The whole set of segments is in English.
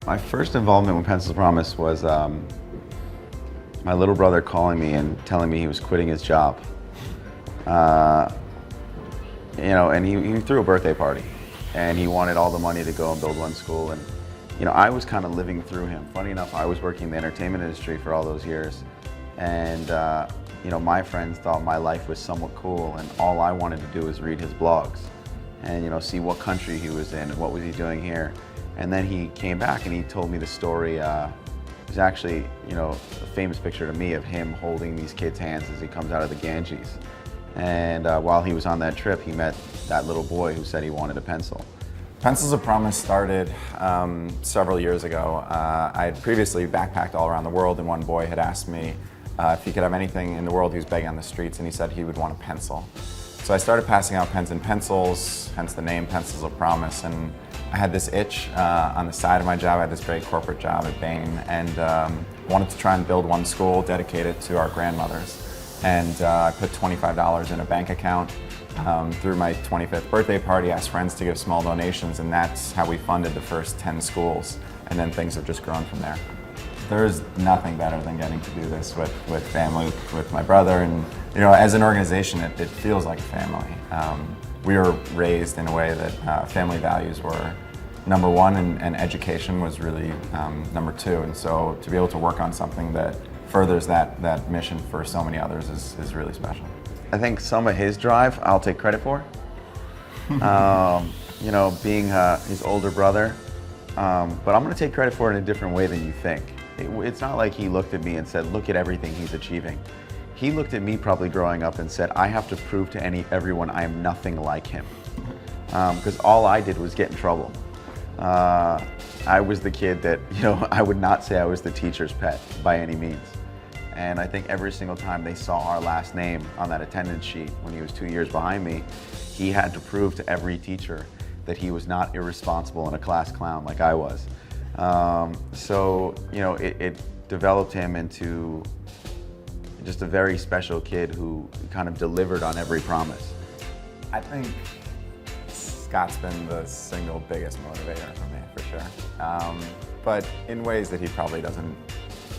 My first involvement with Pencils of Promise was my little brother calling me and telling me he was quitting his job. And he threw a birthday party, and he wanted all the money to go and build one school. And I was kind of living through him. Funny enough, I was working in the entertainment industry for all those years, and my friends thought my life was somewhat cool, and all I wanted to do was read his blogs and see what country he was in and what was he doing here. And then he came back and he told me the story. It was actually a famous picture to me of him holding these kids' hands as he comes out of the Ganges. And while he was on that trip, he met that little boy who said he wanted a pencil. Pencils of Promise started several years ago. I had previously backpacked all around the world, and one boy had asked me if he could have anything in the world. He was begging on the streets, and he said he would want a pencil. So I started passing out pens and pencils, hence the name Pencils of Promise. And I had this itch on the side of my job. I had this great corporate job at Bain, and wanted to try and build one school dedicated to our grandmothers. And I put $25 in a bank account. Through my 25th birthday party, asked friends to give small donations, and that's how we funded the first 10 schools. And then things have just grown from there. There's nothing better than getting to do this with family, with my brother, and as an organization, it feels like a family. We were raised in a way that family values were number one, and education was really number two. And so to be able to work on something that furthers that mission for so many others is really special. I think some of his drive I'll take credit for. Being his older brother, but I'm going to take credit for it in a different way than you think. It's not like he looked at me and said, look at everything he's achieving. He looked at me probably growing up and said, I have to prove to everyone I am nothing like him. Because all I did was get in trouble. I was the kid that, I would not say I was the teacher's pet by any means. And I think every single time they saw our last name on that attendance sheet when he was 2 years behind me, he had to prove to every teacher that he was not irresponsible and a class clown like I was. It developed him into just a very special kid who kind of delivered on every promise. I think Scott's been the single biggest motivator for me, for sure. But in ways that he probably doesn't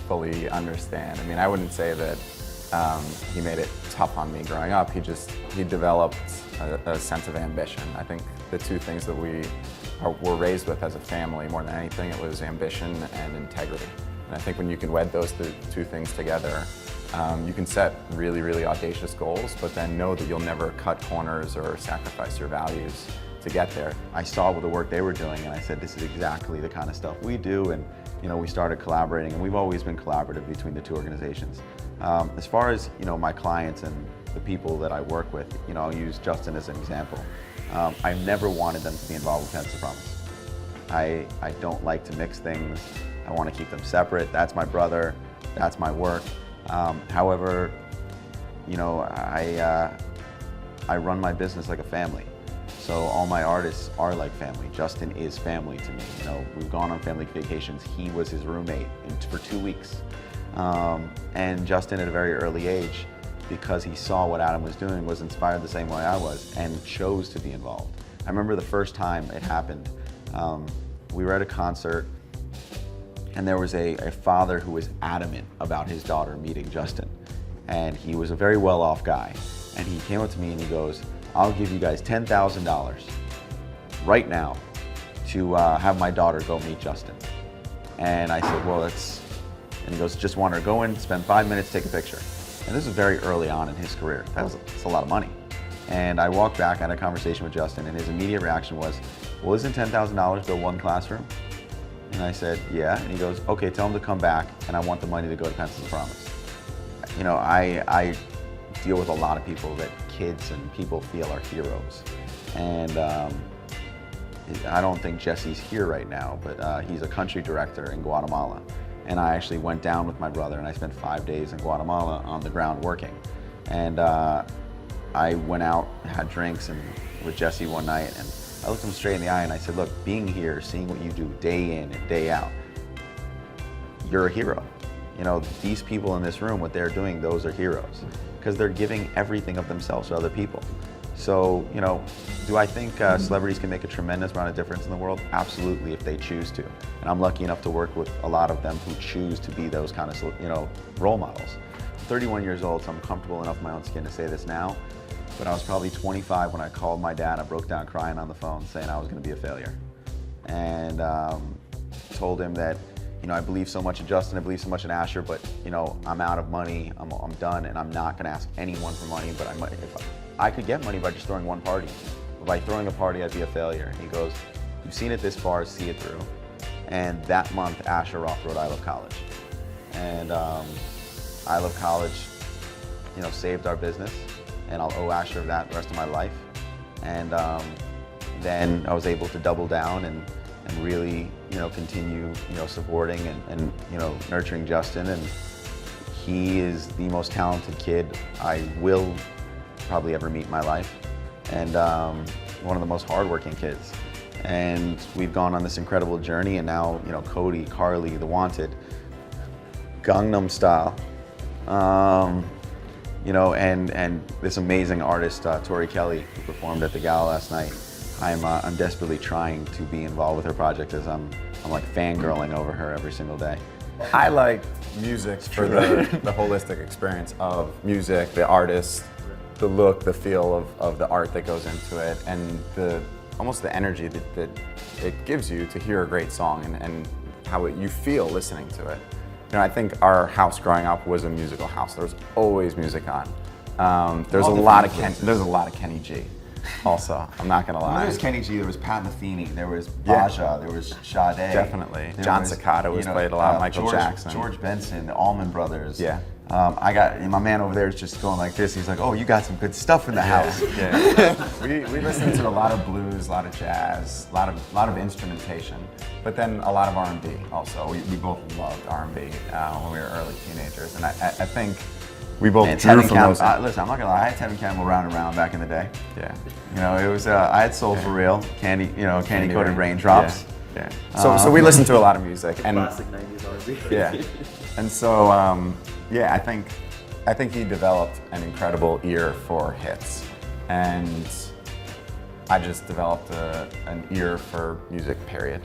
fully understand. I mean, I wouldn't say that he made it tough on me growing up. He developed a sense of ambition. I think the two things that we were raised with as a family, more than anything, it was ambition and integrity. And I think when you can wed those two things together, you can set really, really audacious goals, but then know that you'll never cut corners or sacrifice your values to get there. I saw the work they were doing, and I said, this is exactly the kind of stuff we do. And we started collaborating, and we've always been collaborative between the two organizations. As far as my clients and the people that I work with, I'll use Justin as an example. I've never wanted them to be involved with Pencils of Promise. I don't like to mix things. I want to keep them separate. That's my brother. That's my work. However, I run my business like a family. So all my artists are like family. Justin is family to me. We've gone on family vacations. He was his roommate for 2 weeks. And Justin, at a very early age, because he saw what Adam was doing, was inspired the same way I was and chose to be involved. I remember the first time it happened. We were at a concert, and there was a father who was adamant about his daughter meeting Justin. And he was a very well-off guy. And he came up to me and he goes, I'll give you guys $10,000 right now to have my daughter go meet Justin. And I said, well, and he goes, just want her to go in, spend 5 minutes, take a picture. And this is very early on in his career. That's a lot of money. And I walked back, I had a conversation with Justin, and his immediate reaction was, well, isn't $10,000 build one classroom? And I said, yeah. And he goes, okay, tell him to come back, and I want the money to go to Pencils of Promise. I deal with a lot of people that kids and people feel are heroes. And I don't think Jesse's here right now, but he's a country director in Guatemala. And I actually went down with my brother, and I spent 5 days in Guatemala on the ground working. And I went out, had drinks with Jesse one night, and I looked him straight in the eye and I said, look, being here, seeing what you do day in and day out, you're a hero. These people in this room, what they're doing, those are heroes, because they're giving everything of themselves to other people. So, you know, do I think celebrities can make a tremendous amount of difference in the world? Absolutely, if they choose to. And I'm lucky enough to work with a lot of them who choose to be those kind of, you know, role models. I'm 31 years old, so I'm comfortable enough in my own skin to say this now. But I was probably 25 when I called my dad. I broke down crying on the phone saying I was going to be a failure. And told him that, you know, I believe so much in Justin, I believe so much in Asher, but, you know, I'm out of money, I'm done, and I'm not going to ask anyone for money, but if I could get money by just throwing one party. But by throwing a party, I'd be a failure. And he goes, you've seen it this far, see it through. And that month, Asher wrote I Love College. And I Love College, you know, saved our business, and I'll owe Asher that the rest of my life. And then I was able to double down and really, you know, continue, you know, supporting and you know, nurturing Justin. And he is the most talented kid I will probably ever meet in my life, and one of the most hardworking kids. And we've gone on this incredible journey, and now, you know, Cody, Carly, The Wanted, Gangnam Style, you know, and this amazing artist, Tori Kelly, who performed at the gala last night. I'm desperately trying to be involved with her project, as I'm like fangirling over her every single day. I like music for the holistic experience of music, the artist, the look, the feel of the art that goes into it, and almost the energy that it gives you to hear a great song, and how you feel listening to it. You know, I think our house growing up was a musical house. There was always music on. There's a lot of Kenny G. Also, I'm not gonna lie. There was Kenny G, there was Pat Metheny, there was Baja, there was Sade. Definitely. John Cicada was played a lot, Michael Jackson. George Benson, the Allman Brothers. Yeah. I got, my man over there is just going like this. He's like, oh, you got some good stuff in the house. Yeah. we listened to a lot of blues, a lot of jazz, a lot of instrumentation, but then a lot of R&B also. We both loved R&B when we were early teenagers, and I think we both drew from those. Listen, I'm not gonna lie, I had Tevin Campbell Round and Round back in the day. Yeah. You know, it was, I had Soul for Real, Candy Coated Raindrops. Yeah. So we listened to a lot of music, and classic 90s R&B. Yeah. And so, yeah, I think he developed an incredible ear for hits, and I just developed an ear for music, period.